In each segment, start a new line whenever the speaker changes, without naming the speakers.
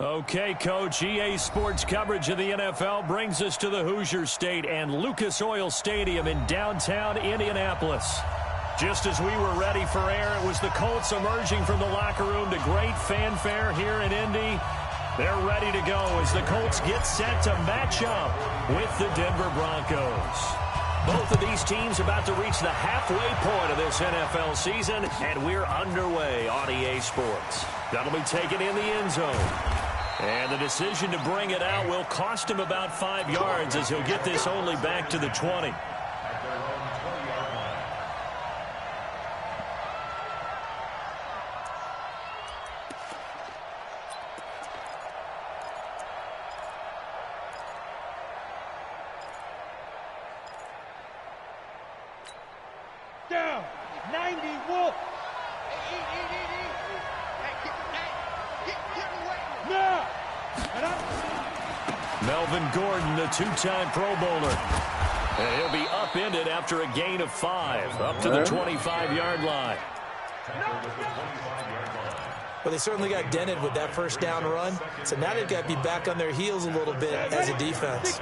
Okay, Coach, EA Sports coverage of the NFL brings us to the Hoosier State and Lucas Oil Stadium in downtown Indianapolis. Just as we were ready for air, it was the Colts emerging from the locker room to great fanfare here in Indy. They're ready to go as the Colts get set to match up with the Denver Broncos. Both of these teams about to reach the halfway point of this NFL season, and we're underway on EA Sports. That'll be taken in the end zone. And the decision to bring it out will cost him about 5 yards as he'll get this only back to the 20.
Down, 90, Wolf. Now.
Melvin Gordon, the two-time Pro Bowler. And he'll be upended after a gain of 5, up to the 25-yard line.
Well, they certainly got dented with that first down run, so now they've got to be back on their heels a little bit as a defense.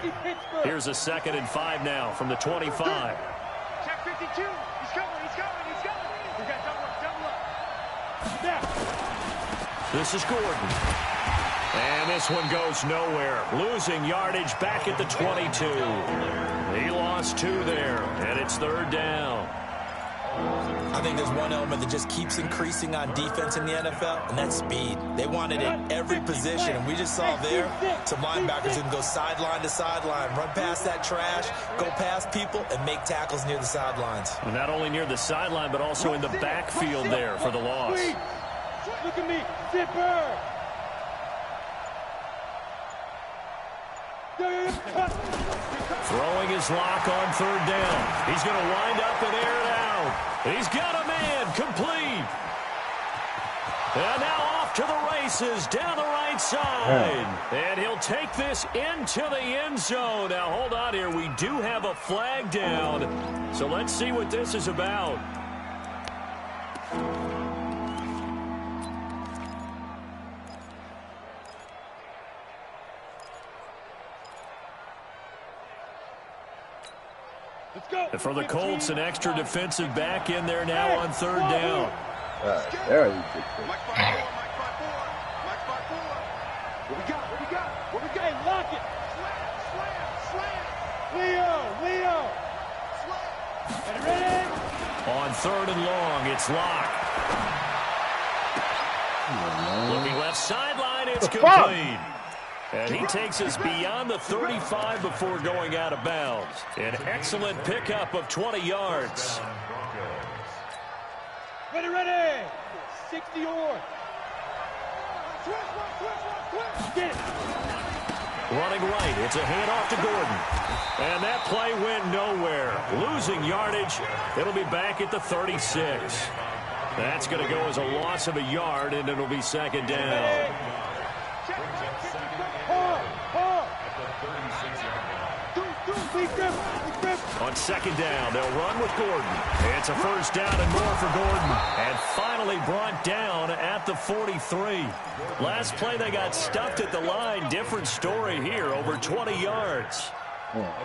Here's a 2nd and 5 now from the 25.
Check 52. He's going. We got double up. Now.
This is Gordon. And this one goes nowhere. Losing yardage back at the 22. He lost 2 there, and it's 3rd down.
I think there's one element that just keeps increasing on defense in the NFL, and that's speed. They want it in every position, and we just saw there some linebackers who can go sideline to sideline, run past that trash, go past people, and make tackles near the sidelines.
Not only near the sideline, but also in the backfield there for the loss.
Look at me, zipper.
Throwing his lock on 3rd down. He's going to wind up and air it out. He's got a man complete. And now off to the races down the right side. And he'll take this into the end zone. Now hold on here. We do have a flag down. So let's see what this is about. And for the Colts, an extra defensive back in there now on 3rd down.
There you go.
Mike 5-4. What we got? Hey, lock it. Slam. Leo. Slam. Ready?
On 3rd and long, it's Locke. Looking left sideline, it's complete. And he takes us beyond the 35 before going out of bounds. An excellent pickup of 20 yards.
Ready. 60 or. Get it.
Running right, it's a handoff to Gordon. And that play went nowhere. Losing yardage, it'll be back at the 36. That's going to go as a loss of a yard, and it'll be 2nd down. On 2nd down, they'll run with Gordon. It's a 1st down and more for Gordon. And finally brought down at the 43. Last play, they got stuffed at the line. Different story here, over 20 yards.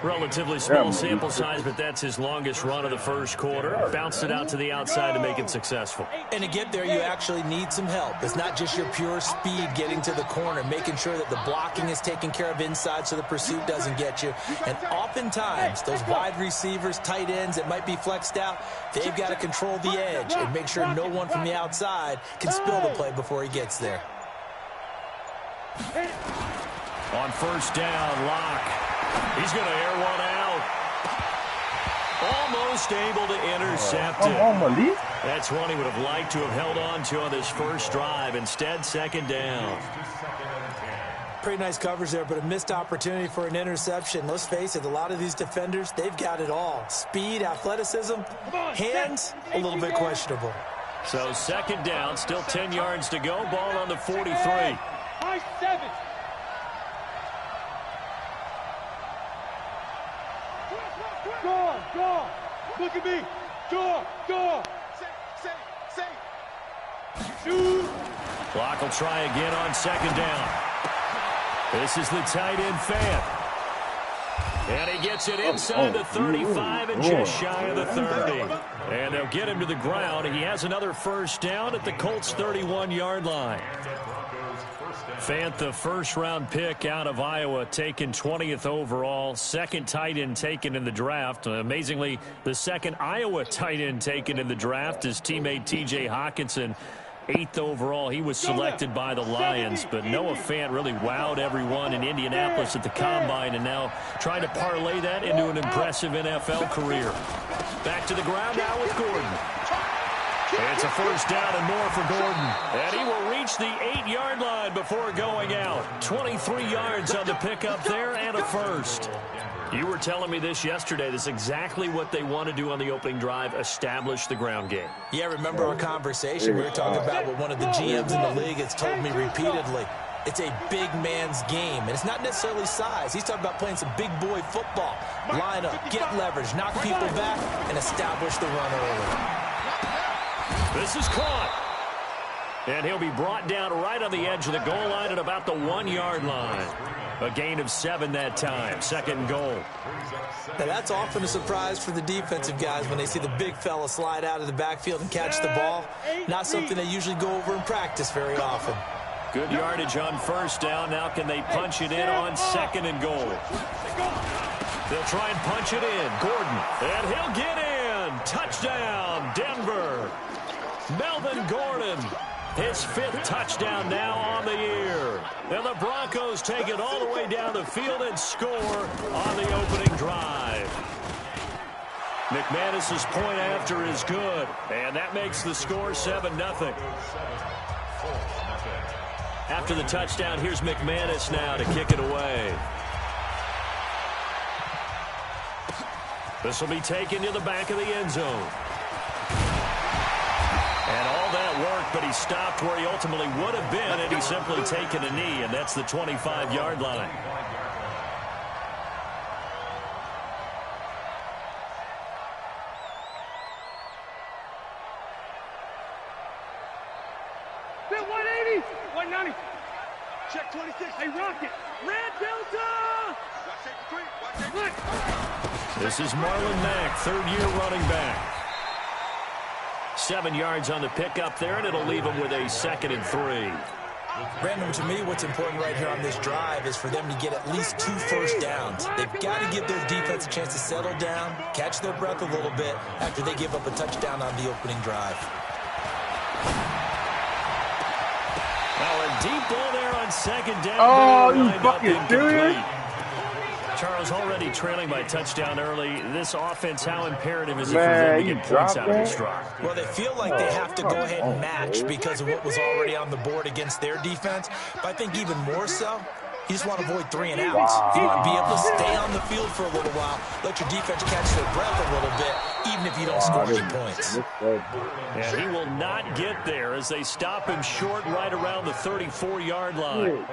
Relatively small sample size, but that's his longest run of the first quarter. Bounced it out to the outside to make it successful.
And to get there, you actually need some help. It's not just your pure speed getting to the corner, making sure that the blocking is taken care of inside so the pursuit doesn't get you. And oftentimes, those wide receivers, tight ends that might be flexed out, they've got to control the edge and make sure no one from the outside can spill the play before he gets there.
On 1st down, Locke. He's going to air one out. Almost able to intercept it. That's one he would have liked to have held on to on this first drive. Instead, 2nd down.
Pretty nice coverage there, but a missed opportunity for an interception. Let's face it, a lot of these defenders, they've got it all. Speed, athleticism, hands, a little bit questionable.
So 2nd down, still 10 yards to go. Ball on the 43.
High 7. Go. Look at me. Go. Say. Shoot.
Clock will try again on 2nd down. This is the tight end Fant. And he gets it inside the 35 and just shy of the 30. And they'll get him to the ground. He has another first down at the Colts' 31-yard line. Fant, the first-round pick out of Iowa, taken 20th overall. Second tight end taken in the draft. Amazingly, the second Iowa tight end taken in the draft is teammate T.J. Hockenson. 8th overall, he was selected by the Lions, but Noah Fant really wowed everyone in Indianapolis at the Combine, and now trying to parlay that into an impressive NFL career. Back to the ground now with Gordon. It's a first down and more for Gordon, and he will reach the 8-yard line before going out. 23 yards on the pickup there and a first. You were telling me this yesterday. This is exactly what they want to do on the opening drive, establish the ground game.
Yeah, remember our conversation? We were talking about what one of the GMs in the league has told me repeatedly. It's a big man's game, and it's not necessarily size. He's talking about playing some big boy football. Line up, get leverage, knock people back, and establish the run early.
This is caught. And he'll be brought down right on the edge of the goal line at about the 1-yard line. A gain of 7 that time. Second and goal.
Now, that's often a surprise for the defensive guys when they see the big fella slide out of the backfield and catch the ball. Not something they usually go over in practice very often.
Good yardage on first down. Now can they punch it in on second and goal? They'll try and punch it in. Gordon. And he'll get in. Touchdown, Denver. Melvin Gordon. His 5th touchdown now on the year. And the Broncos take it all the way down the field and score on the opening drive. McManus's point after is good. And that makes the score 7-0. After the touchdown, here's McManus now to kick it away. This will be taken to the back of the end zone. And all that work, but he stopped where he ultimately would have been, and he's simply taken a knee, and that's the 25-yard line.
Bill 180, 190. Check 26. Hey, Rocket. Red Delta. Watch 8-3.
This is Marlon Mack, third-year running back. 7 yards on the pickup there, and it'll leave him with a 2nd and 3.
Brandon, to me, what's important right here on this drive is for them to get at least 2 first downs. They've got to give their defense a chance to settle down, catch their breath a little bit after they give up a touchdown on the opening drive.
Now a deep ball there on second down.
Oh, you fucking serious?
Charles, already trailing by touchdown early. This offense, how imperative is it for them to get points out of this drive?
Well, they feel like they have to go ahead and match because of what was already on the board against their defense. But I think even more so, you just want to avoid 3 and outs. You want to be able to stay on the field for a little while, let your defense catch their breath a little bit, even if you don't score any points.
And he will not get there as they stop him short right around the 34-yard line.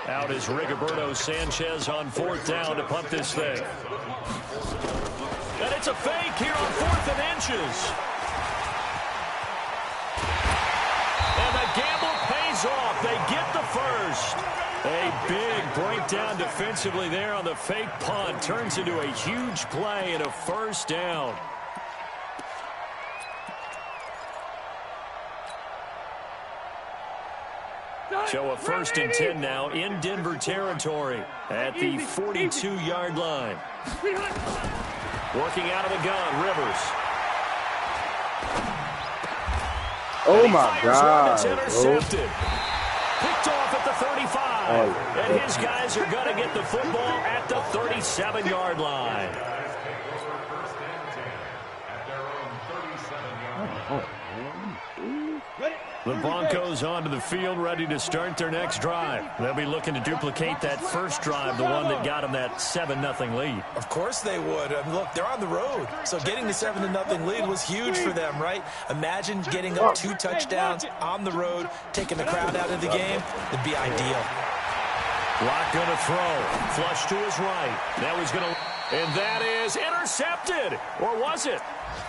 Out is Rigoberto Sanchez on 4th down to punt this thing. And it's a fake here on 4th and inches. And the gamble pays off. They get the first. A big breakdown defensively there on the fake punt. Turns into a huge play and a first down. So a 1st and 10 now in Denver territory at the 42-yard line. Working out of the gun, Rivers.
Oh my God!
It's intercepted. Picked off at the 35. And his guys are going to get the football at the 37-yard line. The Broncos onto the field, ready to start their next drive. They'll be looking to duplicate that first drive, the one that got them that 7-0 lead.
Of course they would. I mean, look, they're on the road. So getting the 7-0 lead was huge for them, right? Imagine getting up 2 touchdowns on the road, taking the crowd out of the game. It'd be ideal.
Lock going to throw. Flush to his right. Now he's going to... And that is intercepted. Or was it?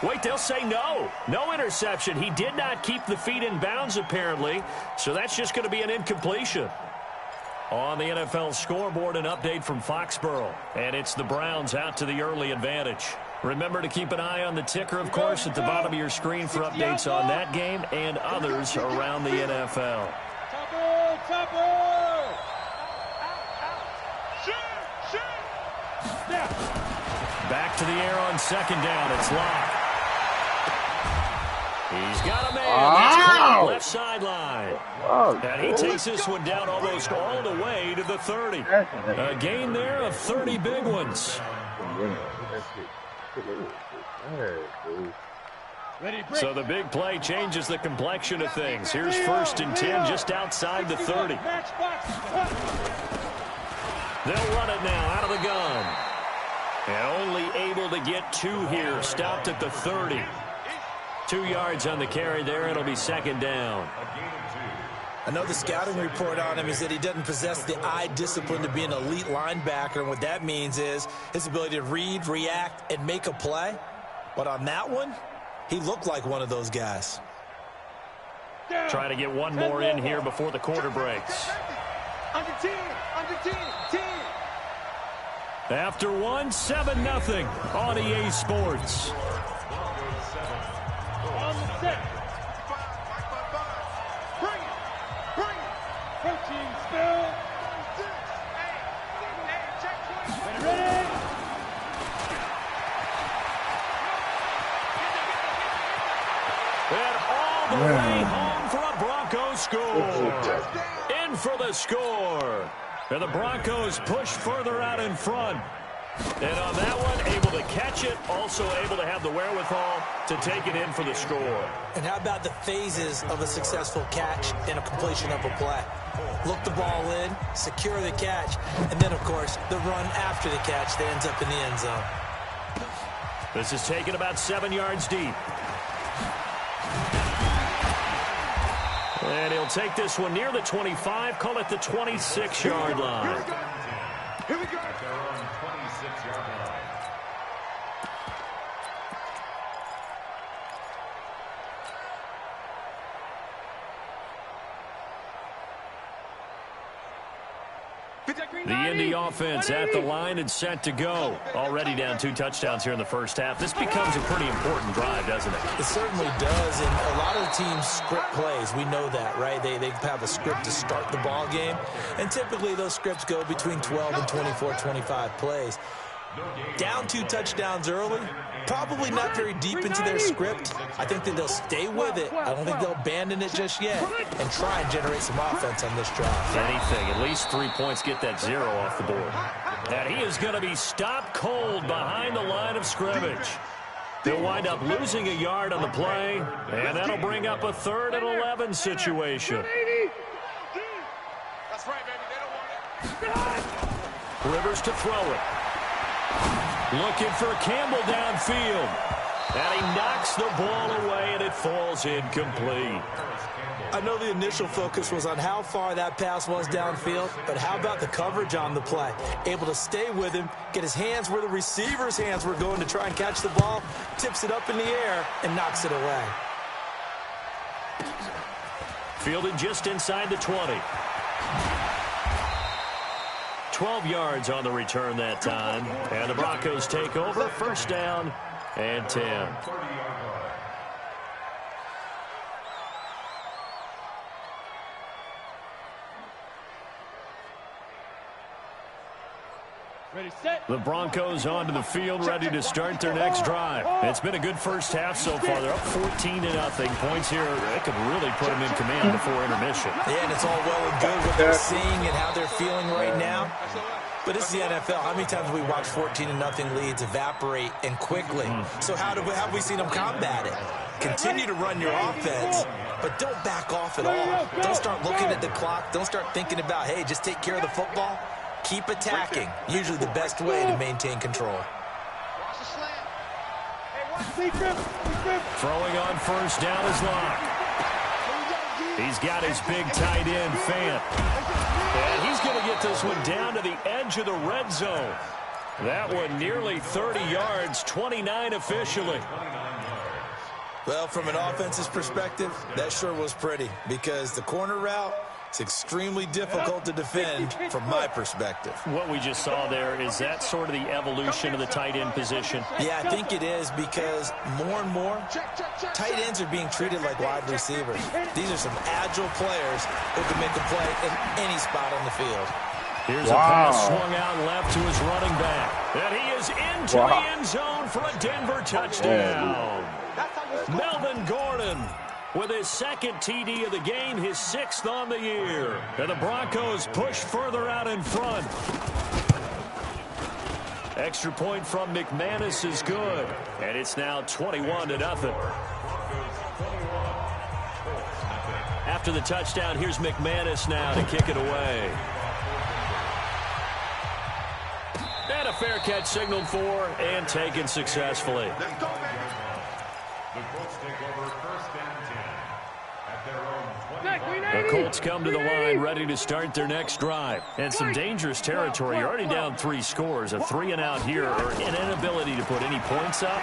Wait, they'll say no. No interception. He did not keep the feet in bounds, apparently. So that's just going to be an incompletion. On the NFL scoreboard, an update from Foxborough. And it's the Browns out to the early advantage. Remember to keep an eye on the ticker, of course, at the bottom of your screen for updates on that game and others around the NFL. Back to the air on second down. It's Locke. He's got a man. That's caught left sideline. And he takes this one down almost all the way to the 30. A gain there of 30 big ones. So the big play changes the complexion of things. Here's 1st and 10 just outside the 30. They'll run it now out of the gun. And only able to get 2 here. Stopped at the 30. 2 yards on the carry there. It'll be second down.
I know the scouting report on him is that he doesn't possess the eye discipline to be an elite linebacker. And what that means is his ability to read, react, and make a play. But on that one, he looked like one of those guys.
Try to get one more in here before the quarter breaks.
Under 10, under 10, 10.
After 1, 7-0 on EA Sports.
On the set. Bring it. Bring it. Coaching still. Ready.
And all the way home for a Broncos score. In for the score. And the Broncos push further out in front. And on that one, able to catch it, also able to have the wherewithal to take it in for the score.
And how about the phases of a successful catch and a completion of a play? Look the ball in, secure the catch, and then, of course, the run after the catch that ends up in the end zone.
This is taken about 7 yards deep. And he'll take this one near the 25, call it the 26-yard line.
Here we go.
The Indy offense at the line and set to go. Already down 2 touchdowns here in the first half. This becomes a pretty important drive, doesn't it?
It certainly does, and a lot of the teams script plays. We know that, right? They have a script to start the ball game, and typically those scripts go between 12 and 24, 25 plays. Down 2 touchdowns early, probably not very deep into their script. I think that they'll stay with it. I don't think they'll abandon it just yet and try and generate some offense on this drive.
Anything, at least 3 points, get that 0 off the board. And he is going to be stopped cold behind the line of scrimmage. They'll wind up losing a yard on the play, and that'll bring up a 3rd and 11 situation.
That's right, baby. They don't want it.
Rivers to throw it. Looking for Campbell downfield. And he knocks the ball away, and it falls incomplete.
I know the initial focus was on how far that pass was downfield, but how about the coverage on the play? Able to stay with him, get his hands where the receiver's hands were going to try and catch the ball, tips it up in the air, and knocks it away.
Fielded just inside the 20. 12 yards on the return that time. And the Broncos take over. 1st down and 10.
Ready, set.
The Broncos onto the field, ready to start their next drive. It's been a good first half so far. They're up 14-0. Points here, that could really put them in command before intermission.
Yeah, and it's all well and good what they're seeing and how they're feeling right now. But it's the NFL. How many times have we watched 14-0 leads evaporate and quickly? So how have we seen them combat it? Continue to run your offense, but don't back off at all. Don't start looking at the clock. Don't start thinking about, hey, just take care of the football. Keep attacking. Usually the best way to maintain control.
Throwing on 1st down is Locke. He's got his big tight end, Fant. And he's going to get this one down to the edge of the red zone. That one nearly 30 yards, 29 officially.
Well, from an offense's perspective, that sure was pretty because the corner route It's extremely difficult to defend from my perspective.
What we just saw there, is that sort of the evolution of the tight end position?
Yeah, I think it is, because more and more tight ends are being treated like wide receivers. These are some agile players who can make a play in any spot on the field.
Here's a pass swung out left to his running back. And he is into the end zone for a Denver touchdown. Melvin Gordon with his second TD of the game, his 6th on the year. And the Broncos push further out in front. Extra point from McManus is good. And it's now 21-0. After the touchdown, here's McManus now to kick it away. And a fair catch signaled for and taken successfully. The Colts come to the line, ready to start their next drive. And some dangerous territory. You're already down 3 scores. A 3-and-out here, or an inability to put any points up.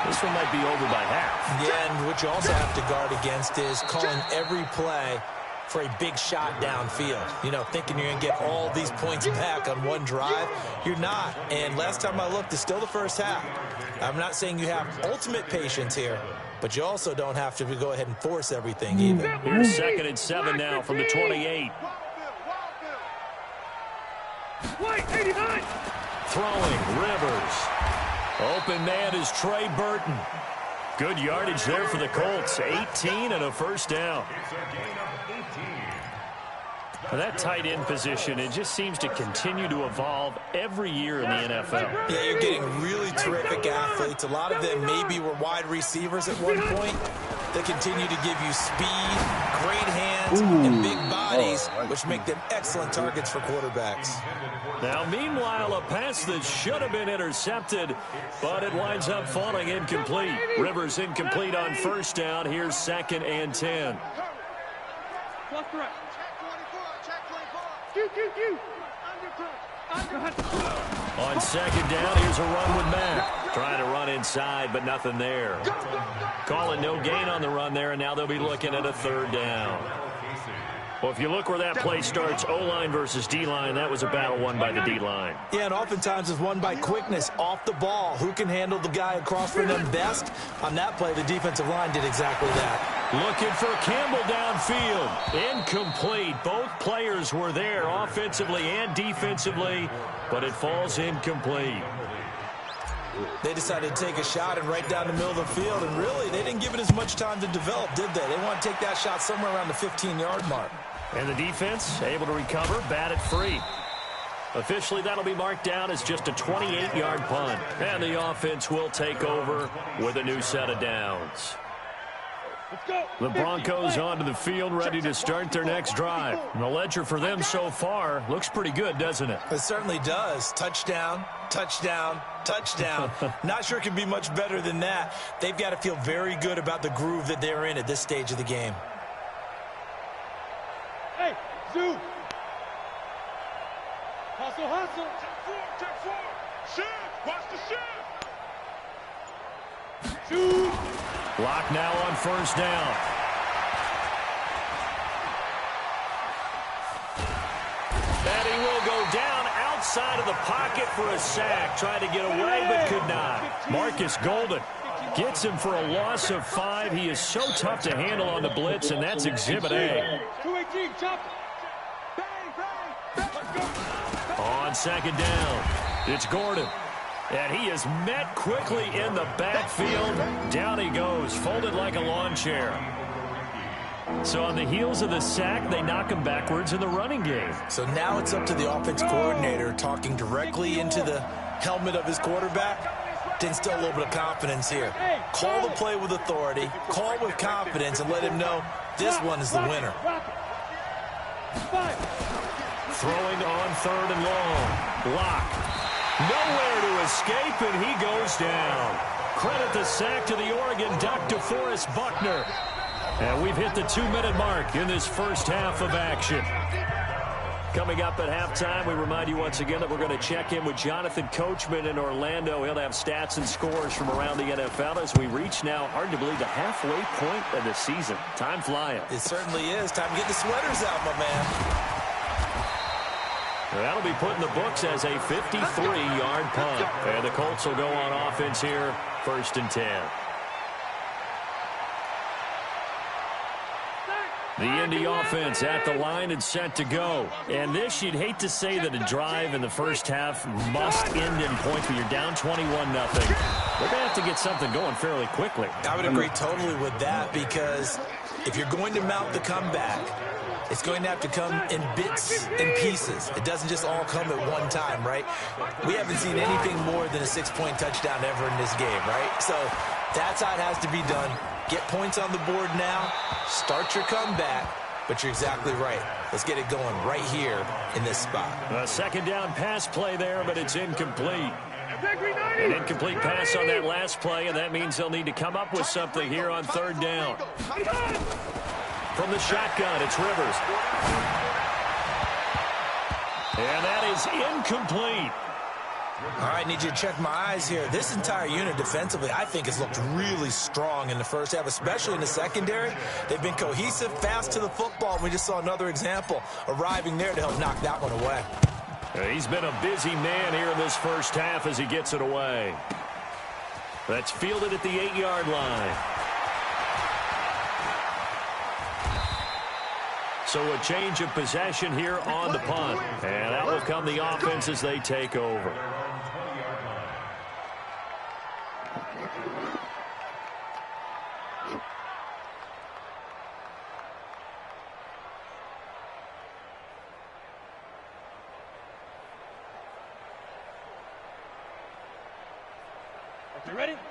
This one might be over by half.
Yeah, and what you also have to guard against is calling every play for a big shot downfield. You know, thinking you're going to get all these points back on one drive. You're not. And last time I looked, it's still the first half. I'm not saying you have ultimate patience here, but you also don't have to go ahead and force everything either.
Here's 2nd and 7 now from the 28. Throwing, Rivers. Open man is Trey Burton. Good yardage there for the Colts. 18 and a first down. That tight end position, it just seems to continue to evolve every year in the NFL.
Yeah, you're getting really terrific athletes. A lot of them maybe were wide receivers at one point. They continue to give you speed, great hands, and big bodies, which make them excellent targets for quarterbacks.
Now, meanwhile, a pass that should have been intercepted, but it winds up falling incomplete. Rivers incomplete on first down. Here's 2nd and 10. On 2nd down, here's a run with Mack. Trying to run inside, but nothing there. Calling no gain on the run there, and now they'll be looking at a 3rd down. Well, if you look where that play starts, O-line versus D-line, that was a battle won by the D-line.
Yeah, and oftentimes it's won by quickness off the ball. Who can handle the guy across from them best? On that play, the defensive line did exactly that.
Looking for Campbell downfield. Incomplete. Both players were there offensively and defensively, but it falls incomplete.
They decided to take a shot and right down the middle of the field, and really, they didn't give it as much time to develop, did they? They want to take that shot somewhere around the 15-yard mark.
And the defense able to recover, bat it free. Officially, that'll be marked down as just a 28-yard punt. And the offense will take over with a new set of downs. The Broncos onto the field, ready to start their next drive. And the ledger for them so far looks pretty good, doesn't it?
It certainly does. Touchdown, touchdown, touchdown. Not sure it can be much better than that. They've got to feel very good about the groove that they're in at this stage of the game.
Hey, Zoo. Hustle, hustle. Check four. Shift. Watch the shift. Zoo.
Block now on first down. And he will go down outside of the pocket for a sack. Tried to get away, but could not. Marcus Golden gets him for a loss of 5. He is so tough to handle on the blitz, and that's Exhibit A.
218, chop. Bang, bang.
On second down, it's Gordon. And he is met quickly in the backfield. Down he goes, folded like a lawn chair. So on the heels of the sack, they knock him backwards in the running game.
So now it's up to the offense coordinator talking directly into the helmet of his quarterback to instill a little bit of confidence here. Call the play with authority, call with confidence, and let him know this one is the winner.
Throwing on 3rd and long. Lock. Nowhere to escape, and he goes down. Credit the sack to the Oregon Duck, DeForest Buckner. And we've hit the 2-minute mark in this first half of action. Coming up at halftime, we remind you once again that we're going to check in with Jonathan Coachman in Orlando. He'll have stats and scores from around the NFL as we reach now, hard to believe, the halfway point of the season. Time flying.
It certainly is. Time to get the sweaters out, my man.
That'll be put in the books as a 53-yard punt. And the Colts will go on offense here, 1st and 10. The Indy offense at the line and set to go. And this, you'd hate to say that a drive in the first half must end in points, but you're down 21-0. They're going to have to get something going fairly quickly.
I would agree totally with that, because if you're going to mount the comeback, it's going to have to come in bits and pieces. It doesn't just all come at one time, right? We haven't seen anything more than a 6-point touchdown ever in this game, right? So that's how it has to be done. Get points on the board now, start your comeback, but you're exactly right. Let's get it going right here in this spot.
A second down pass play there, but it's incomplete. An incomplete pass on that last play, and that means they'll need to come up with something here on 3rd down. From the shotgun, it's Rivers. And that is incomplete.
All right, need you to check my eyes here. This entire unit defensively, I think, has looked really strong in the first half, especially in the secondary. They've been cohesive, fast to the football. We just saw another example arriving there to help knock that one away.
He's been a busy man here in this first half as he gets it away. That's fielded at the 8-yard line. So a change of possession here on the punt. And that will come the offense as they take over.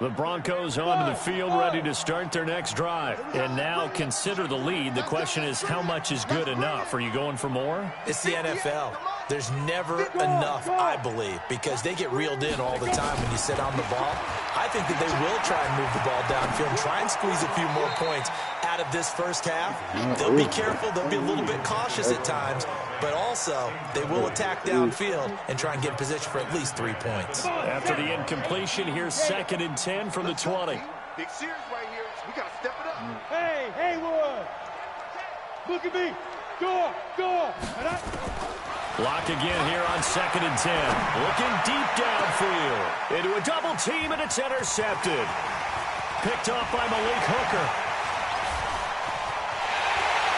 The Broncos onto the field, ready to start their next drive. And now consider the lead. The question is, how much is good enough? Are you going for more?
It's the NFL. There's never enough, I believe, because they get reeled in all the time when you sit on the ball. I think that they will try and move the ball downfield and try and squeeze a few more points out of this first half. They'll be careful. They'll be a little bit cautious at times, but also they will attack downfield and try and get in position for at least 3 points.
After the incompletion, here's 2nd and 10 from the 20.
Big series right here. We got to step it up. Hey, Haywood. Look at me. Go.
Block again here on 2nd and 10. Looking deep downfield. Into a double team, and it's intercepted. Picked off by Malik Hooker.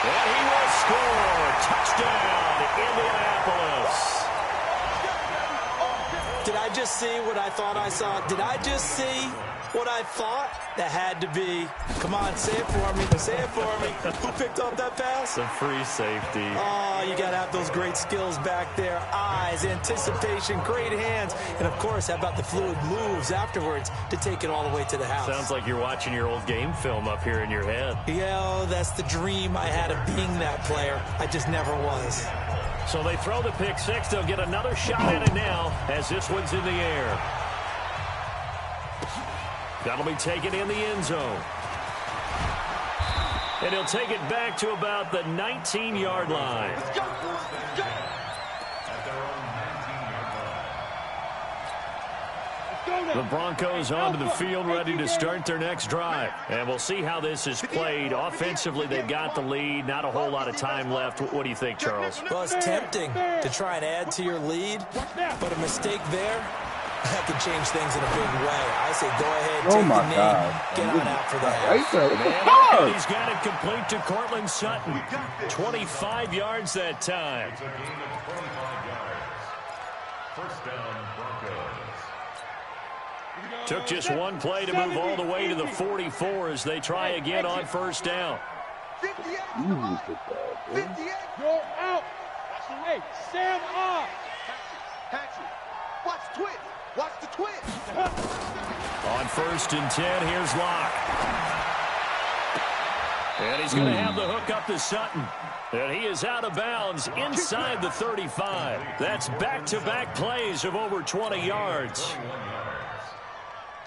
And he will score. Touchdown, Indianapolis.
Did I just see what I thought I saw? Did I just see what I thought? That had to be. Come on, say it for me. Say it for me. Who picked up that pass?
A free safety.
Oh, you got to have those great skills back there. Eyes, anticipation, great hands. And, of course, how about the fluid moves afterwards to take it all the way to the house?
Sounds like you're watching your old game film up here in your head.
Yeah, oh, that's the dream I had of being that player. I just never was.
So they throw the pick six. They'll get another shot at it now as this one's in the air. That'll be taken in the end zone. And he'll take it back to about the 19-yard line. The Broncos onto the field, ready to start their next drive. And we'll see how this is played. Offensively, they've got the lead. Not a whole lot of time left. What do you think, Charles?
Well, it's tempting to try and add to your lead, but a mistake there, that can change things in a big way. I say go ahead, take the knee, get on out for the half.
And he's got it complete to Cortland Sutton. 25 yards that time.
First down, Broncos.
Took just one play to move all the way to the 44 as they try again on first down.
58. 58. Go out. Hey, stand up. Patch it. Watch the twist. Watch the twist.
On first and 10, here's Locke. And he's going to have the hook up to Sutton. And he is out of bounds inside the 35. That's back-to-back plays of over 20 yards.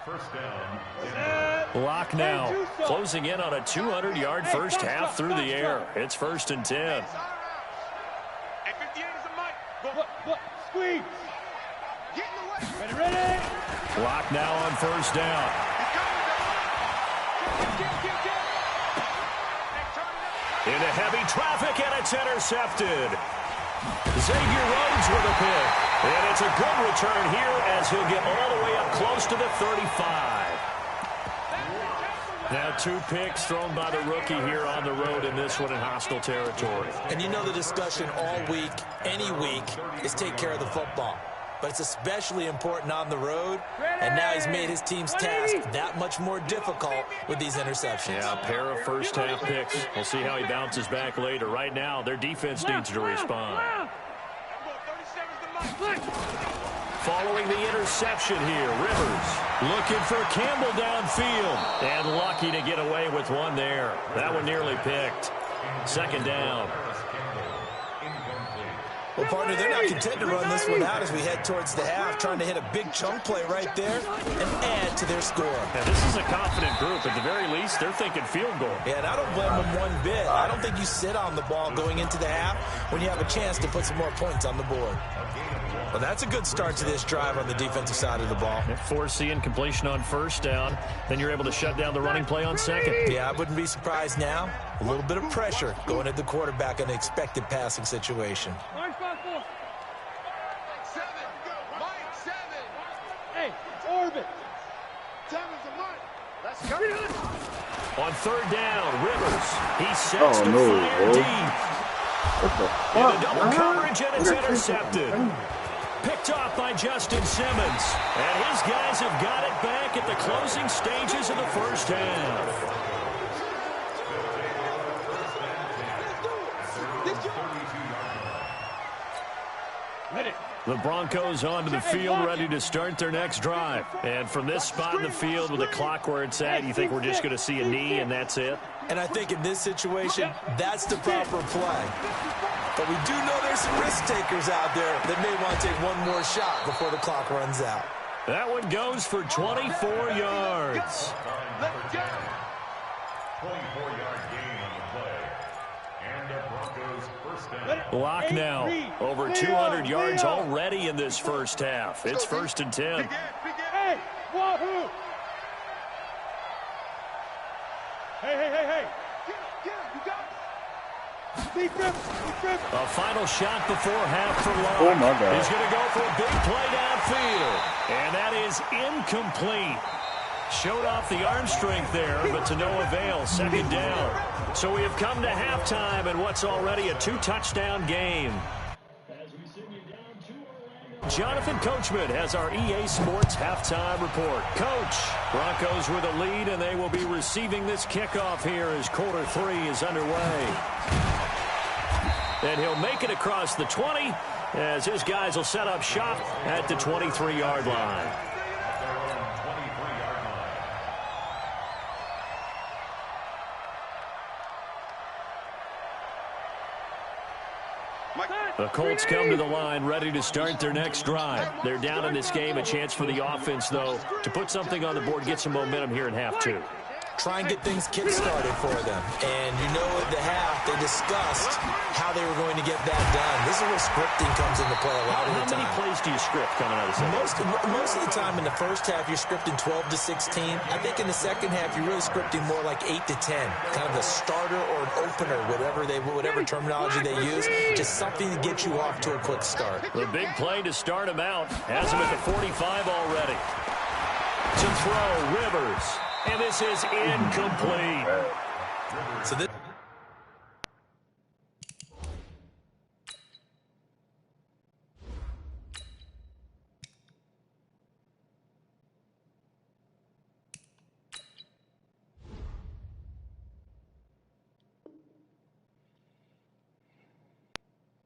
First down.
Locke now closing in on a 200-yard first half through the air. It's first and 10.
Ready?
Clock now on first down. Into heavy traffic, and it's intercepted. Xavier Rhodes with a pick. And it's a good return here as he'll get all the way up close to the 35. Now 2 picks thrown by the rookie here on the road in this one in hostile territory.
And you know the discussion all week, any week, is take care of the football. But it's especially important on the road, and now he's made his team's task that much more difficult with these interceptions.
Yeah, a pair of first-half picks. We'll see how he bounces back later. Right now, their defense needs to respond. Following the interception here, Rivers looking for Campbell downfield, and lucky to get away with one there. That one nearly picked. Second down.
Well, partner, they're not content to run this one out as we head towards the half, trying to hit a big chunk play right there and add to their score.
Yeah, this is a confident group. At the very least, they're thinking field goal.
Yeah, and I don't blame them one bit. I don't think you sit on the ball going into the half when you have a chance to put some more points on the board. Well, that's a good start to this drive on the defensive side of the ball.
Force the incompletion on first down. Then you're able to shut down the running play on second.
Yeah, I wouldn't be surprised now. A little bit of pressure going at the quarterback in an expected passing situation.
Hey, orbit. Let's go.
On third down, Rivers. He sets to fire deep. In a double coverage, and it's intercepted. Picked off by Justin Simmons. And his guys have got it back at the closing stages of the first half. The Broncos onto the field, ready to start their next drive. And from this spot in the field with the clock where it's at, you think we're just going to see a knee and that's it?
And I think in this situation, that's the proper play. But we do know there's some risk takers out there that may want to take one more shot before the clock runs out.
That one goes for 24 yards.
24-yard gain on the play. And the Broncos first down.
Block now. Over 200 yards already in this first half. It's 1st and 10.
Hey, wahoo! Hey. Get him, you got it. Deep rip.
A final shot before half for Locke.
Oh, my God.
He's going to go for a big play downfield. And that is incomplete. Showed off the arm strength there, but to no avail. Second down. So we have come to halftime in what's already a 2-touchdown game. Jonathan Coachman has our EA Sports halftime report. Coach, Broncos with a lead, and they will be receiving this kickoff here as quarter 3 is underway. And he'll make it across the 20 as his guys will set up shop at the 23-yard line. The Colts come to the line ready to start their next drive. They're down in this game. A chance for the offense, though, to put something on the board, get some momentum here in half 2.
Try and get things kick-started for them. And you know at the half, they discussed how they were going to get that done. This is where scripting comes into play a lot of the time.
How many plays do you script coming out of the second?
Most of the time in the first half, you're scripting 12 to 16. I think in the second half, you're really scripting more like 8 to 10. Kind of a starter or an opener, whatever terminology they use. Just something to get you off to a quick start.
The big play to start him out. Has him at the 45 already. To throw, Rivers. And this is incomplete.
So this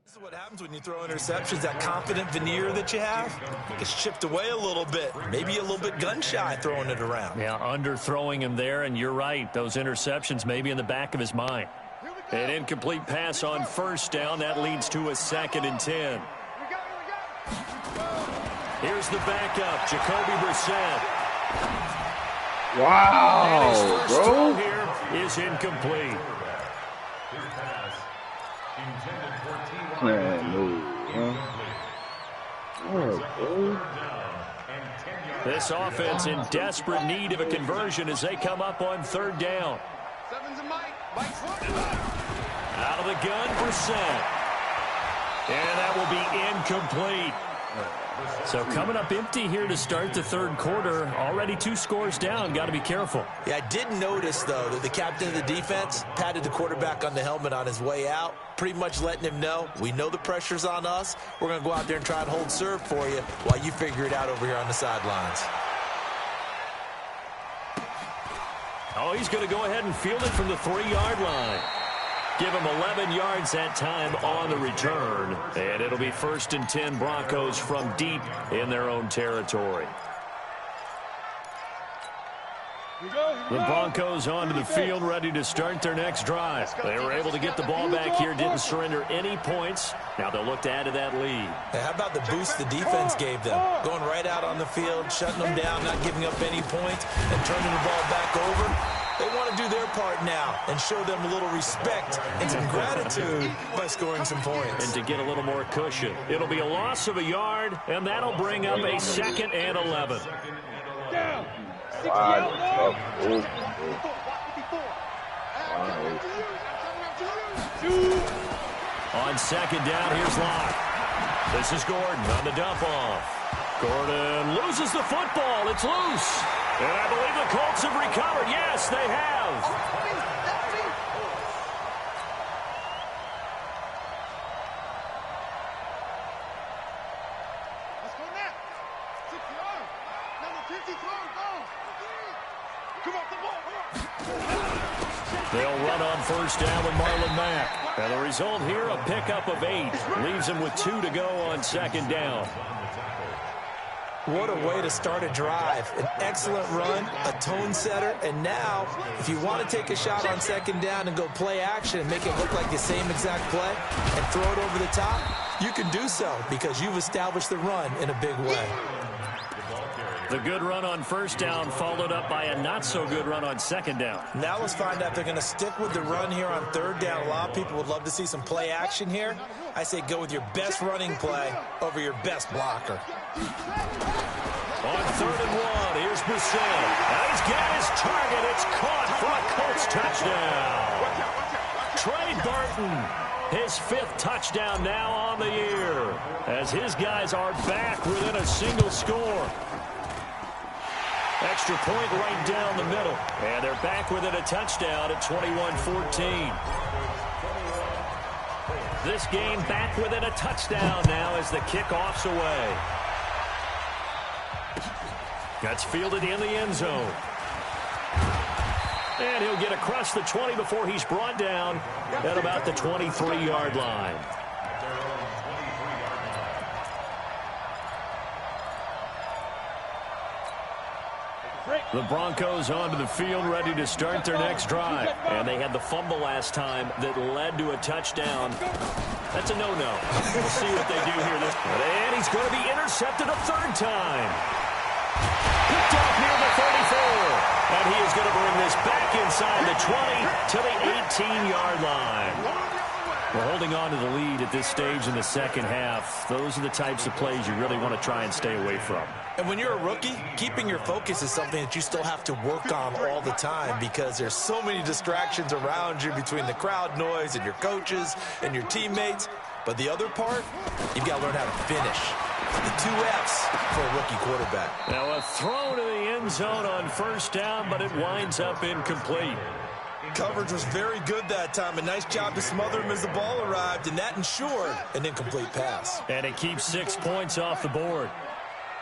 is what happens when you throw interceptions. That confident veneer that you have gets chipped away a little bit. Maybe a little bit gun-shy throwing it around.
Yeah, underthrowing him there, and you're right. Those interceptions may be in the back of his mind. An incomplete pass on first down. That leads to a 2nd and 10. Here's the backup, Jacoby Brissett.
Wow,
and his first
bro.
throw here is incomplete.
Man, no.
This offense in desperate need of a conversion as they come up on third down. Out of the gun for Seth. And that will be incomplete. So coming up empty here to start the third quarter. Already 2 scores down. Got to be careful.
Yeah, I did notice, though, that the captain of the defense patted the quarterback on the helmet on his way out, pretty much letting him know, we know the pressure's on us. We're going to go out there and try and hold serve for you while you figure it out over here on the sidelines.
Oh, he's going to go ahead and field it from the 3-yard line. Give him 11 yards that time on the return. And it'll be 1st and 10 Broncos from deep in their own territory. The Broncos onto the field, ready to start their next drive. They were able to get the ball back here, didn't surrender any points. Now they'll look to add to that lead.
Hey, how about the boost the defense gave them? Going right out on the field, shutting them down, not giving up any points, and turning the ball back over. They want to do their part now and show them a little respect and some gratitude by scoring some points.
And to get a little more cushion. It'll be a loss of a yard, and that'll bring up a 2nd and 11.
Wow.
On 2nd down, here's Locke. This is Gordon on the dump off. Gordon loses the football. It's loose. And I believe the Colts have recovered. Yes, they have.
Let's go now. 6 yards. Number 50, go. Come on, the ball.
They'll run on 1st down with Marlon Mack. And the result here, a pickup of 8. Leaves them with 2 to go on 2nd down.
What a way to start a drive. An excellent run, a tone setter, and now, if you want to take a shot on 2nd down and go play action and make it look like the same exact play and throw it over the top, you can do so because you've established the run in a big way.
The good run on 1st down followed up by a not-so-good run on 2nd down.
Now let's find out if they're going to stick with the run here on 3rd down. A lot of people would love to see some play action here. I say go with your best running play over your best blocker.
On 3rd and 1, here's Bissell. And he's got his target. It's caught for a Colts touchdown. Trey Burton, his 5th touchdown now on the year, as his guys are back within a single score. Extra point right down the middle. And they're back within a touchdown at 21-14. This game back within a touchdown now as the kickoff's away. That's fielded in the end zone. And he'll get across the 20 before he's brought down at about the 23-yard line. The Broncos onto the field, ready to start their next drive. And they had the fumble last time that led to a touchdown. That's a no-no. We'll see what they do here. And he's going to be intercepted a 3rd time. Picked off near the 34. And he is going to bring this back inside the 20 to the 18-yard line. We're holding on to the lead at this stage in the 2nd half. Those are the types of plays you really want to try and stay away from.
And when you're a rookie, keeping your focus is something that you still have to work on all the time because there's so many distractions around you between the crowd noise and your coaches and your teammates. But the other part, you've got to learn how to finish. The 2 F's for a rookie quarterback.
Now a throw to the end zone on 1st down, but it winds up incomplete.
Coverage was very good that time. A nice job to smother him as the ball arrived, and that ensured an incomplete pass.
And it keeps 6 points off the board.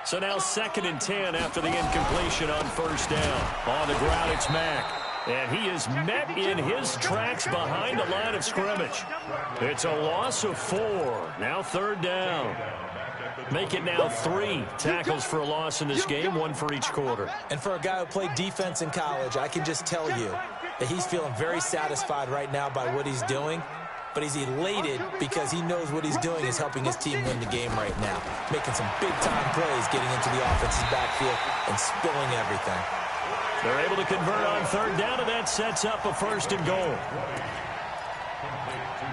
So now 2nd and 10 after the incompletion on 1st down. On the ground, it's Mack. And he is met in his tracks behind the line of scrimmage. It's a loss of 4. Now 3rd down. Make it now 3 tackles for a loss in this game, 1 for each quarter.
And for a guy who played defense in college, I can just tell you that he's feeling very satisfied right now by what he's doing. But he's elated because he knows what he's doing is helping his team win the game right now. Making some big-time plays, getting into the offense's backfield and spilling everything.
They're able to convert on 3rd down, and that sets up a 1st and goal.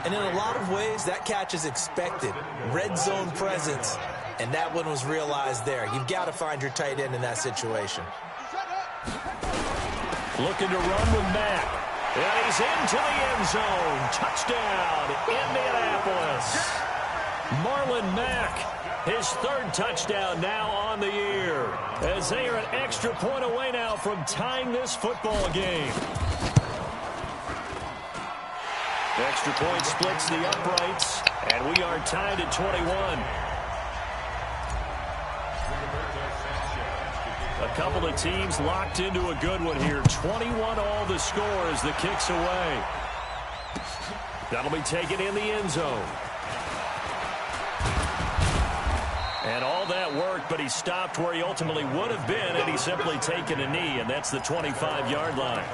And in a lot of ways, that catch is expected. Red zone presence And that one was realized there. You've got to find your tight end in that situation.
Looking to run with Mack. And he's into the end zone. Touchdown, Indianapolis. Marlon Mack, his third touchdown now on the year, as they are an extra point away now from tying this football game. Extra point splits the uprights, and we are tied at 21. A couple of teams locked into a good one here. 21 all the score as the kick's away. That'll be taken in the end zone. And all that worked, but he stopped where he ultimately would have been had he simply taken a knee, and that's the 25-yard line.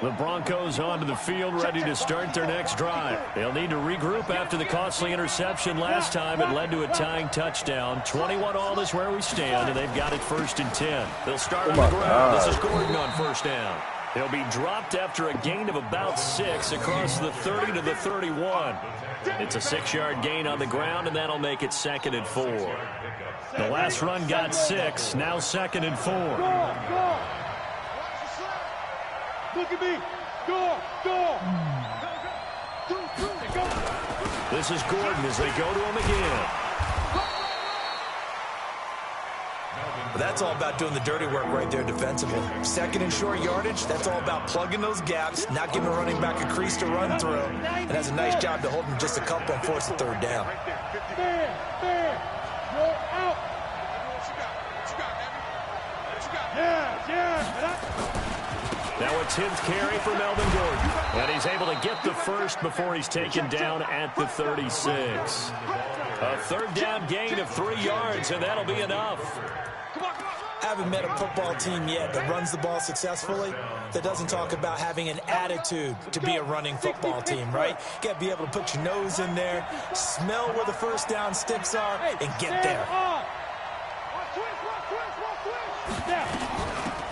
The Broncos onto the field, ready to start their next drive. They'll need to regroup after the costly interception last time. It led to a tying touchdown. 21 all is where we stand, and they've got it 1st and 10. They'll start on the ground. This is Gordon on first down. He'll be dropped after a gain of about 6 across the 30 to the 31. It's a 6-yard gain on the ground, and that'll make it 2nd and 4. The last run got 6, now 2nd and 4.
Look at me. Go.
This is Gordon as they go to him again.
But that's all about doing the dirty work right there defensively. 2nd and short yardage, that's all about plugging those gaps, not giving a running back a crease to run through, and has a nice job to hold him just a couple on 4th and 3rd down.
Man. You're out. Yeah.
Now a 10th carry for Melvin Gordon. And he's able to get the first before he's taken down at the 36. A 3rd down gain of 3 yards, and that'll be enough.
I haven't met a football team yet that runs the ball successfully that doesn't talk about having an attitude to be a running football team, right? You got to be able to put your nose in there, smell where the first down sticks are, and get there.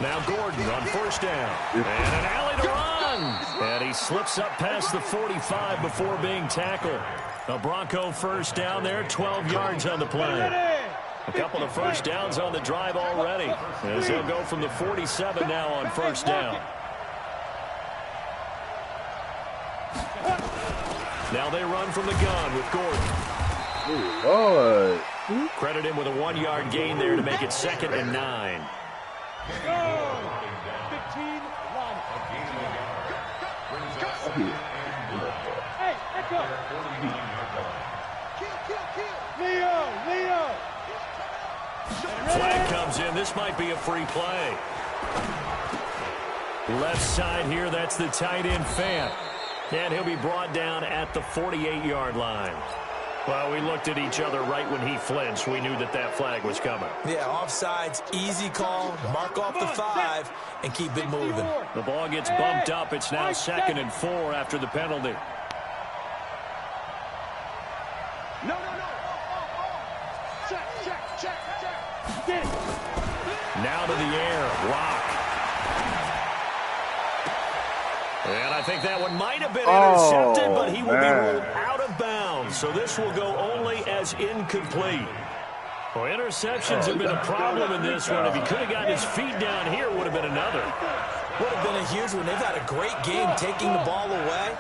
Now Gordon on first down. And an alley to run. And he slips up past the 45 before being tackled. A Bronco first down there, 12 yards on the play. A couple of first downs on the drive already, as they'll go from the 47 now on first down. Now they run from the gun with Gordon.
Lord.
Credit him with a 1-yard gain there to make it 2nd and 9.
Go! 15, 1. Hey, echo! Leo!
Flag comes in. This might be a free play. Left side here, that's the tight end Fant. And he'll be brought down at the 48-yard line. Well, we looked at each other right when he flinched. We knew that that flag was coming.
Yeah, offsides, easy call, mark off the 5, and keep it moving.
The ball gets bumped up. It's now 2nd and 4 after the penalty.
No. Check. Get it.
Now to the air. Lock. And I think that one might have been intercepted, but he will be ruled out of bounds. So this will go only as incomplete. Well, interceptions have been a problem in this one. If he could have gotten his feet down here, it would have been another.
Would have been a huge one. They've had a great game taking the ball away.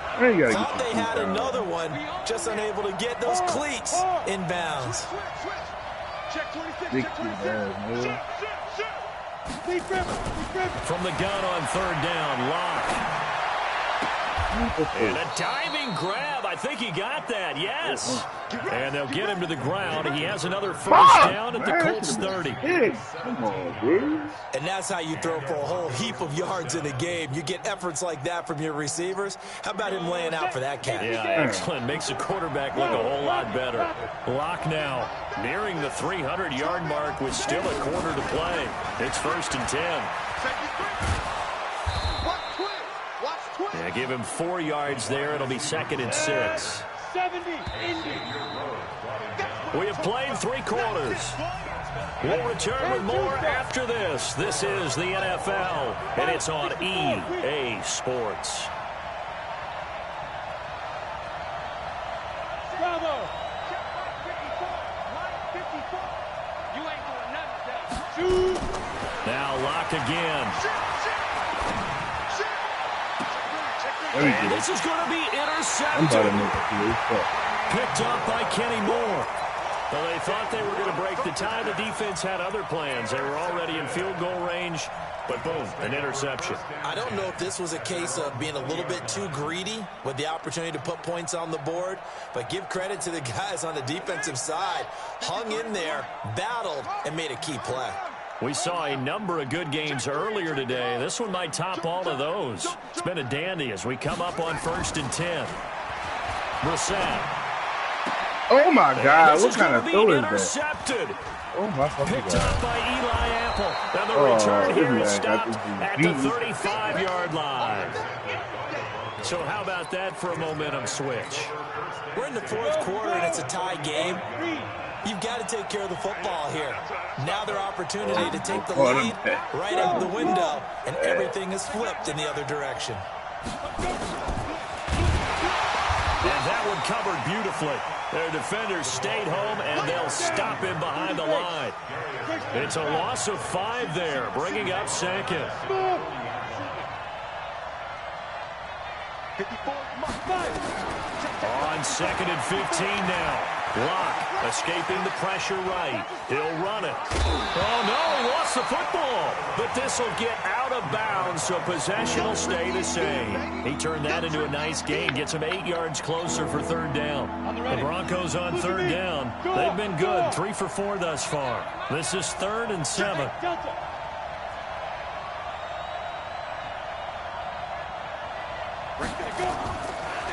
Thought they had another one, just unable to get those cleats in bounds.
From the gun on 3rd down, Lock. And a diving grab. I think he got that. Yes. And they'll get him to the ground. He has another first down at the Colts 30.
Come on, dude.
And that's how you throw for a whole heap of yards in a game. You get efforts like that from your receivers. How about him laying out for that catch?
Yeah, excellent. Makes the quarterback look a whole lot better. Lock now. Nearing the 300-yard mark with still a quarter to play. It's 1st and 10. Yeah, give him 4 yards there. It'll be 2nd and 6.
70.
We have played 3 quarters. We'll return with more after this. This is the NFL, and it's on EA Sports.
Bravo.
Now locked again.
And
this is going to be intercepted. Picked up by Kenny Moore. Well, they thought they were going to break the tie. The defense had other plans. They were already in field goal range, but boom, an interception.
I don't know if this was a case of being a little bit too greedy with the opportunity to put points on the board, but give credit to the guys on the defensive side. Hung in there, battled, and made a key play.
We saw a number of good games earlier today. This one might top all of those. It's been a dandy as we come up on 1st and 10. Brissett.
Oh my God! What kind of throw is that?
Intercepted.
Oh my fucking
Picked
God!
up by Eli Apple. And the return here is stopped at the 35-yard line. So how about that for a momentum switch?
We're in the 4th quarter, and it's a tie game. You've got to take care of the football here. Now their opportunity to take the lead right out the window, and everything is flipped in the other direction.
And that one covered beautifully. Their defenders stayed home, and they'll stop him behind the line. It's a loss of 5 there, bringing up 2nd. On 2nd and 15 now. Locke escaping the pressure right. He'll run it. Oh, no, he lost the football. But this will get out of bounds, so possession will stay the same. He turned that into a nice gain, gets him 8 yards closer for 3rd down. The Broncos on 3rd down. They've been good, 3 for 4 thus far. This is 3rd and 7.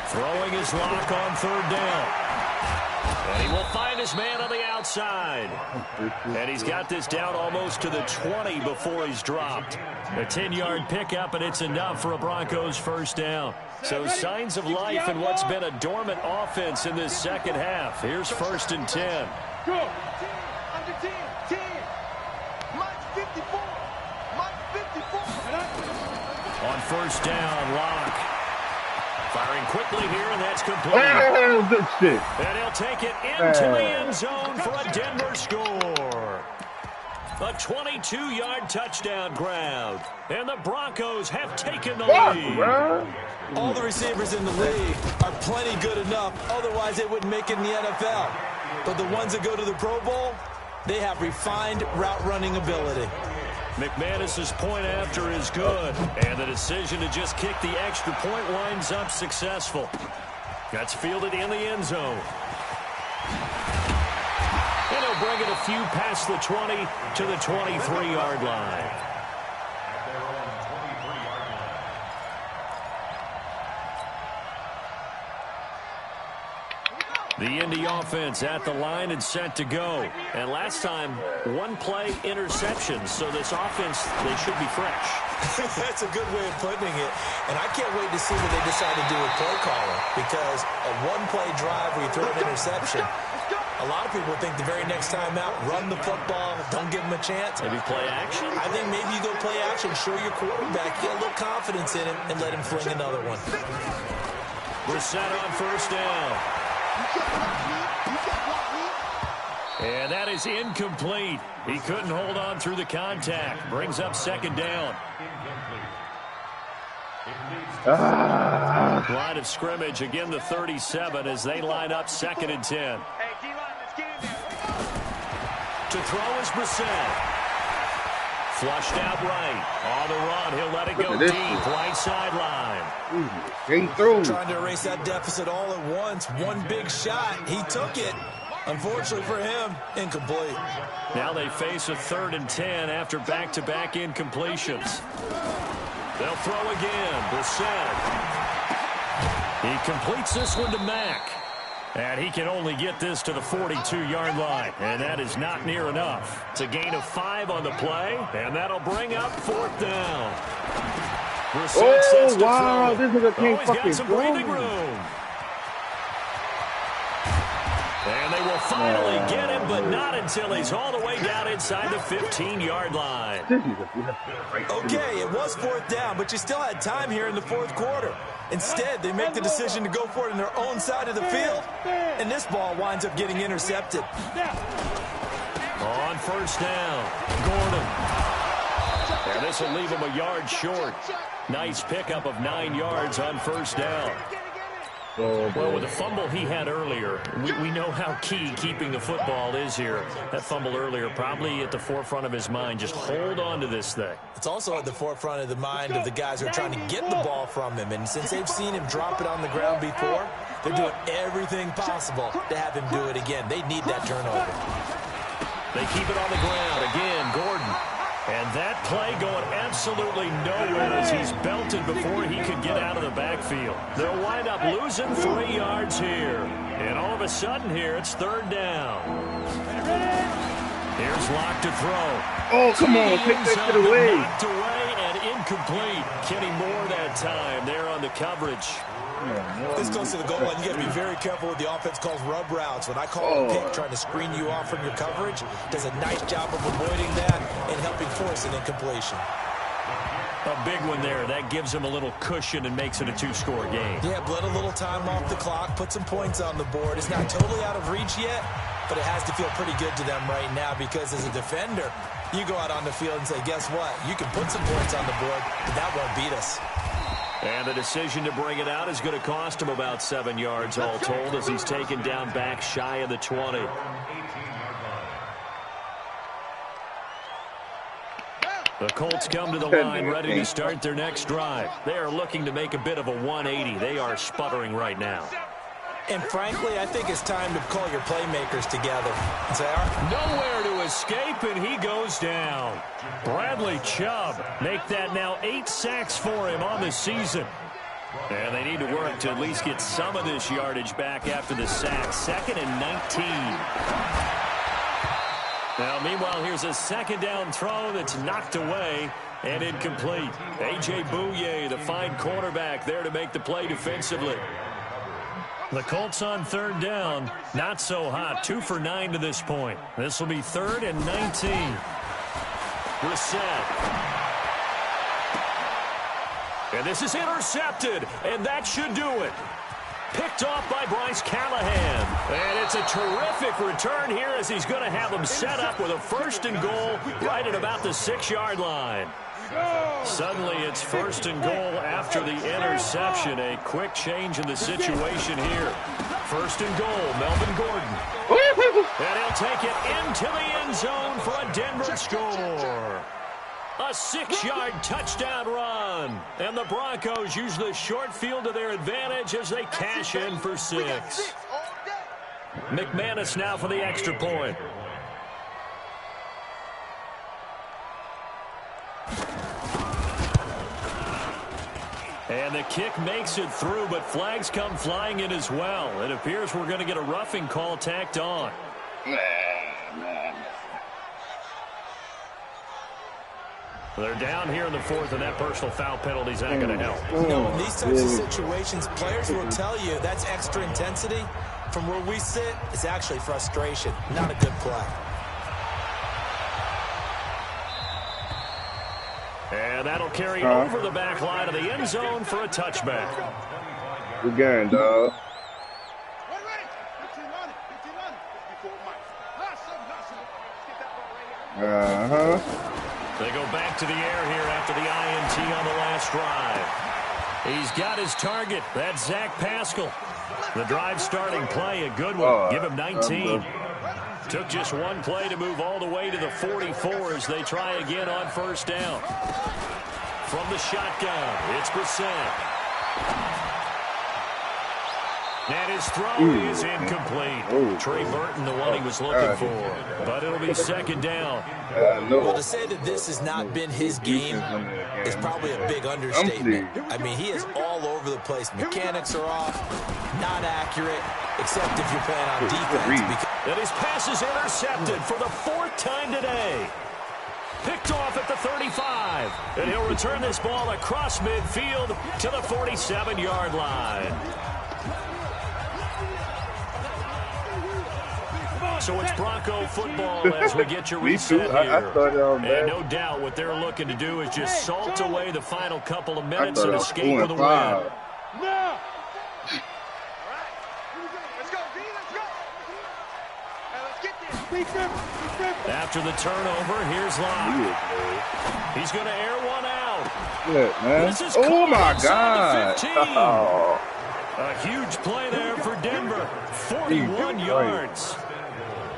Throwing his Locke on 3rd down. And he will find his man on the outside. And he's got this down almost to the 20 before he's dropped. A 10-yard pickup, and it's enough for a Broncos 1st down. So signs of life in what's been a dormant offense in this second half. Here's 1st and 10.
Go. Under 10. 10. Mike's 54. Mike's 54.
On 1st down, Locke. Firing quickly here, and that's complete.
Oh, good shit.
And he'll take it into the end zone for a Denver score. A 22-yard touchdown grab. And the Broncos have taken the lead.
All the receivers in the league are plenty good enough. Otherwise, they wouldn't make it in the NFL. But the ones that go to the Pro Bowl, they have refined route running ability.
McManus's point after is good, and the decision to just kick the extra point winds up successful. That's fielded in the end zone. And he'll bring it a few past the 20 to the 23-yard line. The Indy offense at the line and set to go. And last time, 1-play interception. So this offense, they should be fresh.
That's a good way of putting it. And I can't wait to see what they decide to do with play calling. Because a 1-play drive where you throw an interception, a lot of people think the very next time out, run the football, don't give them a chance.
Maybe play action?
I think maybe you go play action, show your quarterback, get a little confidence in him, and let him fling another one.
We're set on 1st down. And that is incomplete. He couldn't hold on through the contact. Brings up 2nd down. Line of scrimmage, again the 37 as they line up 2nd and 10. To throw is Brissett. Flushed out right. On the run, he'll let it go deep. Right sideline.
Trying to erase that deficit all at once. One big shot. He took it. Unfortunately for him, incomplete.
Now they face a 3rd and 10 after back-to-back incompletions. They'll throw again. Brissett. He completes this one to Mack. And he can only get this to the 42-yard line. And that is not near enough. It's a gain of 5 on the play. And that'll bring up 4th down. Brissett sets to throw.
This nigga can't
he's got some
fucking
breathing room. And they will finally get him, but not until he's all the way down inside the 15-yard line.
Okay, it was 4th down, but you still had time here in the 4th quarter. Instead, they make the decision to go for it on their own side of the field, and this ball winds up getting intercepted.
On 1st down, Gordon. And this will leave him a yard short. Nice pickup of 9 yards on 1st down. Well, with the fumble he had earlier, we know how key keeping the football is here. That fumble earlier probably at the forefront of his mind. Just hold on to this thing.
It's also at the forefront of the mind of the guys who are trying to get the ball from him. And since they've seen him drop it on the ground before, they're doing everything possible to have him do it again. They need that turnover.
They keep it on the ground. Again, Gordon. And that play going absolutely nowhere as he's belted before he could get out of the backfield. They'll wind up losing 3 yards here. And all of a sudden here, it's 3rd down. Here's Locke to throw.
Oh, come on. Take that shit away.
Knocked away and incomplete. Kenny Moore that time there on the coverage.
This close to the goal line, you got to be very careful with the offense calls rub routes. When I call a pick trying to screen you off from your coverage, does a nice job of avoiding that and helping force an incompletion.
A big one there. That gives him a little cushion and makes it a 2-score game.
Yeah, bled a little time off the clock, put some points on the board. It's not totally out of reach yet, but it has to feel pretty good to them right now because as a defender, you go out on the field and say, guess what? You can put some points on the board, but that won't beat us.
And the decision to bring it out is going to cost him about 7 yards all told as he's taken down back shy of the 20. The Colts come to the line ready to start their next drive. They are looking to make a bit of a 180. They are sputtering right now.
And frankly, I think it's time to call your playmakers together and say, all right.
Nowhere to escape, and he goes down. Bradley Chubb make that now 8 sacks for him on the season. And they need to work to at least get some of this yardage back after the sack. 2nd and 19. Now, meanwhile, here's a 2nd down throw that's knocked away and incomplete. A.J. Bouye, the fine cornerback, there to make the play defensively. The Colts on 3rd down, not so hot. 2 for 9 to this point. This will be 3rd and 19. Brissett. And this is intercepted, and that should do it. Picked off by Bryce Callahan. And it's a terrific return here as he's going to have him set up with a 1st and goal right at about the 6-yard line. Suddenly it's 1st and goal after the interception. A quick change in the situation here. 1st and goal, Melvin Gordon. And he'll take it into the end zone for a Denver score. A 6-yard touchdown run. And the Broncos use the short field to their advantage as they cash in for 6. McManus now for the extra point. And the kick makes it through, but flags come flying in as well. It appears we're going to get a roughing call tacked on. They're down here in the 4th, and that personal foul penalty is not going to help.
You know, in these types of situations, players will tell you that's extra intensity. From where we sit, it's actually frustration, not a good play.
And that'll carry over the back line of the end zone for a touchback.
Good game, dog.
They go back to the air here after the INT on the last drive. He's got his target. That's Zach Pascal. The drive starting play, a good one. Give him 19. Took just one play to move all the way to the 44 as they try again on 1st down. From the shotgun, it's Brissett. And his throw is incomplete. Trey Burton, the one he was looking for. But it'll be 2nd down.
Well, to say that this has not been his game is probably a big understatement. I mean, he is all over the place. Mechanics are off, not accurate, except if you're playing on defense.
And his pass is intercepted for the 4th time today. Picked off at the 35. And he'll return this ball across midfield to the 47-yard line. So it's Bronco football as we get your
Me too.
reset
I
here.
thought
And no doubt what they're looking to do is just salt away the final couple of minutes and escape with a win.
No. All right. Let's go, D. Let's go. Now let's get this.
After the turnover, here's Locke. He's going to air one out.
Shit, man.
This is
Oh my
inside the
God.
15.
Oh.
A huge play there for Denver. 41 yards.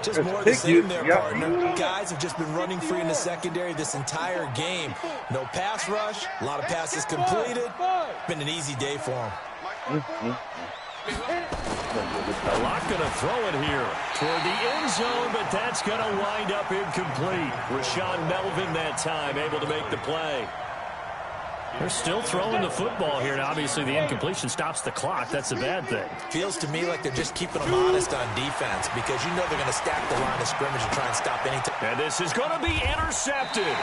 Just more of the same there, partner. Guys have just been running free in the secondary this entire game. No pass rush, a lot of passes completed. Been an easy day for them.
Locke going to throw it here toward the end zone, but that's going to wind up incomplete. Rashawn Melvin that time able to make the play. They're still throwing the football here, and obviously the incompletion stops the clock. That's a bad thing.
Feels to me like they're just keeping them honest on defense because you know they're going to stack the line of scrimmage and try and stop any time.
And this is going to be intercepted.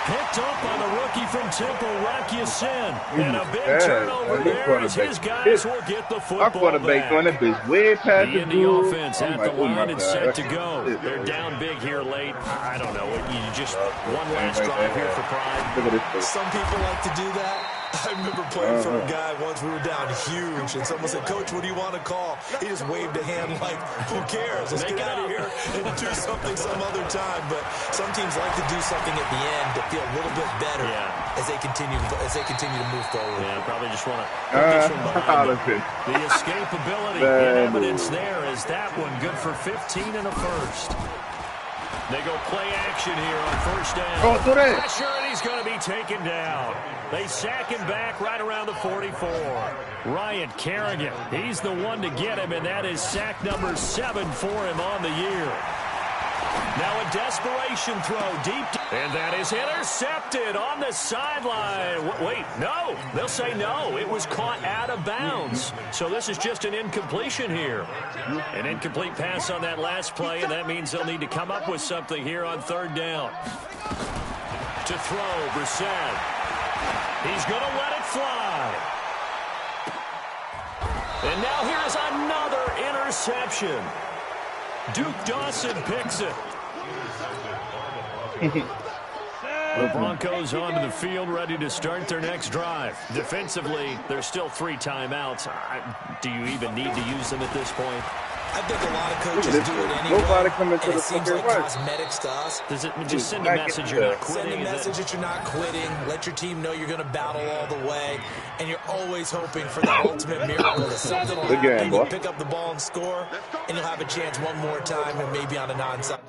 Picked up by the rookie from Temple, Rakiasin. And a big turnover there as his guys will get the football back.
On that bitch way past
the Indy offense at the line and set to go. They're down big here late. I don't know. You just one last drive here for pride.
Some people like to do that. I remember playing for a guy once. We were down huge, and someone said, "Coach, what do you want to call?" He just waved a hand like, "Who cares? Let's get out of here and do something some other time." But some teams like to do something at the end to feel a little bit better as they continue to move forward.
Yeah, probably just want to put this one behind them. The escapability in evidence there is that one good for 15 and a first. They go play action here on first down. Pressure, and he's going to be taken down. They sack him back right around the 44. Ryan Kerrigan, he's the one to get him, and that is sack number 7 for him on the year. Now a desperation throw deep. And that is intercepted on the sideline. Wait, no. They'll say no. It was caught out of bounds. So this is just an incompletion here. An incomplete pass on that last play, and that means they'll need to come up with something here on third down. To throw, Brissett. He's going to let it fly. And now here's another interception. Duke Dawson picks it. The Broncos onto the field, ready to start their next drive. Defensively, there's still 3 timeouts. Do you even need to use them at this point?
I think a lot of coaches do it anyway.
Nobody coming to
and
the
it seems like cosmetics to us.
Does it just send a message you're not quitting?
Send a message that you're not quitting. Let your team know you're going to battle all the way. And you're always hoping for that ultimate miracle that something will happen. You pick up the ball and score, and you'll have a chance one more time and maybe on a non-side.